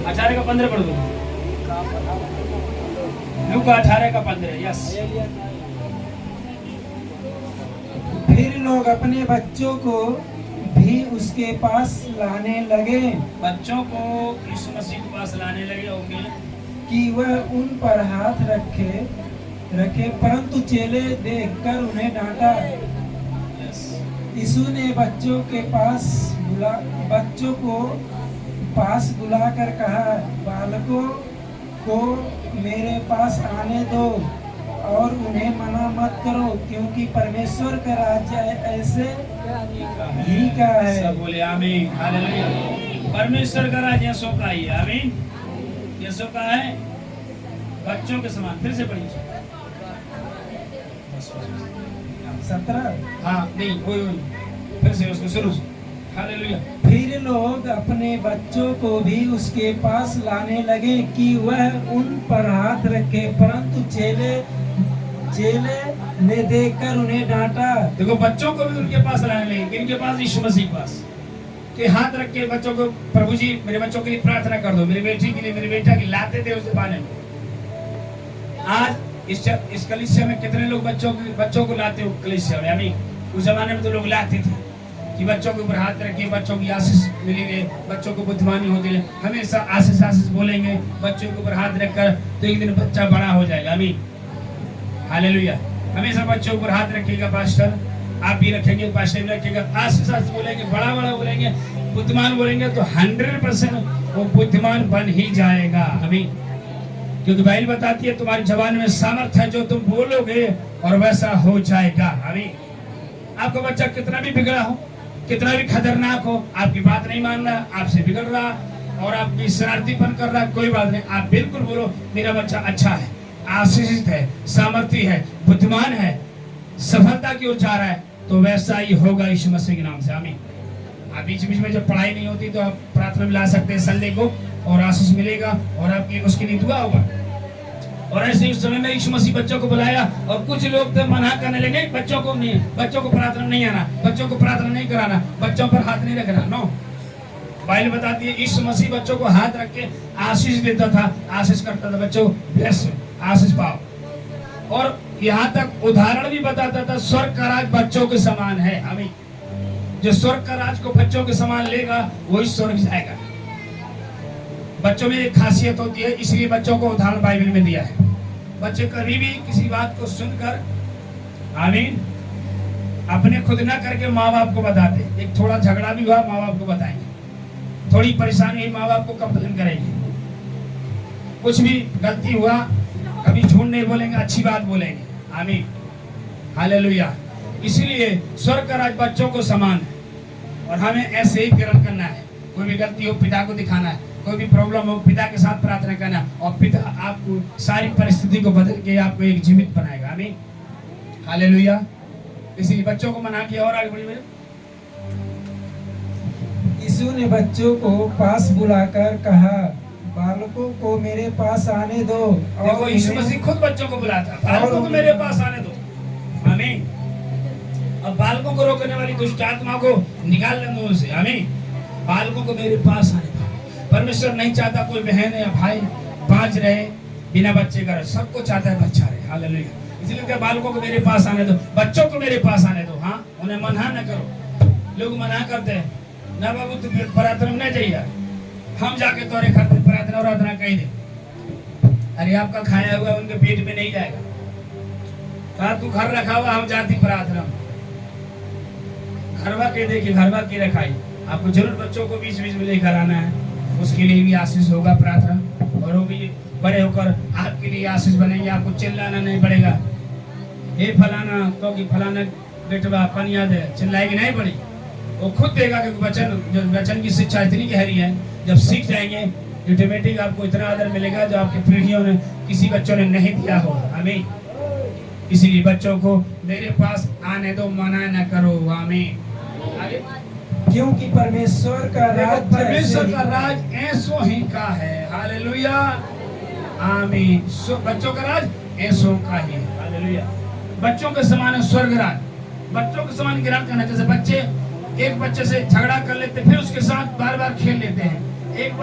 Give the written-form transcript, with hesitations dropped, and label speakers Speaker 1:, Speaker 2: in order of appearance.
Speaker 1: 18 का 15 पढ़ दो। लूका 18 का 15। यस।
Speaker 2: फिर लोग अपने बच्चों को भी उसके पास लाने लगे
Speaker 1: बच्चों को यीशु मसीह के पास लाने लगे। ओके।
Speaker 2: कि वह उन पर हाथ रखे, परंतु चेले देखकर उन्हें डांटा।
Speaker 1: यस।
Speaker 2: यीशु ने बच्चों को पास बुलाकर कहा, बालकों को मेरे पास आने दो और उन्हें मना मत करो, क्योंकि परमेश्वर का राज्य ऐसे ही का है।
Speaker 1: सब बोले आमीन। हालेलुया। परमेश्वर का राज्य यीशु का ही है। आमीन। यीशु का है, बच्चों के समान। फिर से पढ़िए।
Speaker 2: 17।
Speaker 1: हाँ नहीं, वही फिर से उसको शुरू से। हालेलुया।
Speaker 2: फिर लोग अपने बच्चों को भी उसके पास लाने लगे कि वह उन पर हाथ रखे, परंतु चेले ने देखकर उन्हें डांटा।
Speaker 1: देखो, बच्चों को भी उनके पास लाने लगे। इनके पास यीशु मसीह के पास के हाथ रख के बच्चों को, प्रभु जी मेरे बच्चों के लिए प्रार्थना कर दो, मेरी बेटी के लिए, मेरे बेटा के लाते थे उस जमाने में। आज इस कलीसिया में कितने लोग बच्चों को लाते हो कलीसिया में? अभी उस जमाने में तो लोग लाते थे कि बच्चों के ऊपर हाथ रखिए, बच्चों की आशीष मिलेंगे, बच्चों को बुद्धिमानी होती है, हमेशा आशीष बोलेंगे बच्चों के ऊपर हाथ रखकर, तो एक दिन बच्चा बड़ा हो जाएगा। अभी हालेलुया। हमेशा बच्चों के ऊपर हाथ रखिएगा पास्टर, आप भी रखेंगे, पास्टर भी रखेगा, आशीष बोलेंगे, बड़ा बोलेंगे, बुद्धिमान बोलेंगे, तो 100% वो बुद्धिमान बन ही जाएगा। अभी क्योंकि बाइबल बताती है तुम्हारी जबान में सामर्थ है, जो तुम बोलोगे और वैसा हो जाएगा। अभी आपका बच्चा कितना भी बिगड़ा हो, कितना भी खतरनाक हो, आपकी बात नहीं मान रहा, आपसे बिगड़ रहा और आपकी शरारतीपन कर रहा, कोई बात नहीं, आप बिल्कुल बोलो मेरा बच्चा अच्छा है, आशीषित है, सामर्थी है, बुद्धिमान है, सफलता की ओर जा रहा है, तो वैसा ही होगा यीशु मसीह के नाम से। आमीन। आप बीच में जब पढ़ाई नहीं होती तो आप प्रार्थना में ला सकते हैं संडे को, और आशीष मिलेगा और आपकी उसके लिए दुआ होगा। और ऐसे उस समय में यीशु मसीह बच्चों को बुलाया, और कुछ लोग तो मना करने लगे, बच्चों को नहीं, बच्चों को प्रार्थना नहीं आना, बच्चों को प्रार्थना नहीं कराना, बच्चों पर हाथ नहीं रखना। नो, बाइबल बताती है यीशु मसीह बच्चों को हाथ रख के आशीष देता था, आशीष करता था, बच्चों ब्लेस, आशीष पाओ। और यहाँ तक उदाहरण भी बताता था, स्वर्ग का राज बच्चों के समान है। अभी जो स्वर्ग का राज को बच्चों के समान लेगा वही स्वर्ग जाएगा। बच्चों में एक खासियत होती है, इसलिए बच्चों को उदाहरण बाइबल में दिया है। बच्चे कभी भी किसी बात को सुनकर, आमीन, अपने खुद ना करके माँ बाप को बताते। एक थोड़ा झगड़ा भी हुआ माँ बाप को बताएंगे, थोड़ी परेशानी हुई माँ बाप को कंप्लेन करेंगे, कुछ भी गलती हुआ कभी झूठ नहीं बोलेंगे, अच्छी बात बोलेंगे। आमीन। हालेलुया। इसीलिए स्वर्ग का राज बच्चों को समान है, और हमें ऐसे ही ग्रहण करना है। कोई भी गलती हो पिता को दिखाना है, कोई भी प्रॉब्लम हो पिता के साथ प्रार्थना करना, और पिता आपको सारी परिस्थिति को बदल के आपको एक जीवित बनाएगा। आमीन। हालेलुया। इसलिए बच्चों को मना किया। और आगे बढ़िए।
Speaker 2: यीशु ने बच्चों को पास बुलाकर कहा, बालकों को मेरे पास आने दो।
Speaker 1: देखो, यीशु मसीह खुद बच्चों को बुलाता, बालकों को मेरे पास आने दो। आमीन। अब बालकों को रोकने वाली दुष्ट आत्मा को निकाल लेंगे उनसे। आमीन। बालकों को मेरे पास आने दो। परमेश्वर नहीं चाहता कोई बहन या भाई बाँच रहे बिना बच्चे का, सबको चाहता है बच्चा रहे। हालेलुया। इसलिए बालकों को मेरे पास आने दो, बच्चों को मेरे पास आने दो। हाँ, उन्हें मना न करो। लोग मना करते हैं, ना बाबू तू प्रार्थना में नहीं जाइए, हम जाके तोरे खातिर प्रार्थना और आराधना कही दे। अरे आपका खाया हुआ उनके पेट में नहीं जाएगा। कहा तू घर रखा हुआ, हम जाती प्रार्थना, घरवा के देखिए, घरवा की रखाई। आपको जरूर बच्चों को बीच बीच में लेकर आना है, उसके लिए भी आशीष होगा प्रार्थना, और वो भी बड़े होकर आपके लिए आशीष बनेंगे। आपको चिल्लाना नहीं पड़ेगा, हे फलाना तो कि फलाना बेटवा पनिया दे, चिल्लाएगी नहीं पड़ी, वो खुद देगा। क्योंकि वचन की शिक्षा इतनी गहरी है, जब सीख जाएंगे ऑटोमेटिक आपको इतना आदर मिलेगा जो आपकी पीढ़ियों ने, किसी बच्चों ने नहीं दिया होगा। आमीन। इसलिए बच्चों को मेरे पास आने दो, मना न करो। आमीन।
Speaker 2: क्योंकि परमेश्वर का
Speaker 1: राज ऐसो ही का है। हालेलुया। आमीन। बच्चों का राज ऐसो का ही है। हालेलुया। बच्चों के समान है स्वर्ग राज, बच्चों के समान ग्रहण करना। जैसे बच्चे एक बच्चे से झगड़ा कर लेते, फिर उसके साथ बार बार खेल लेते हैं, एक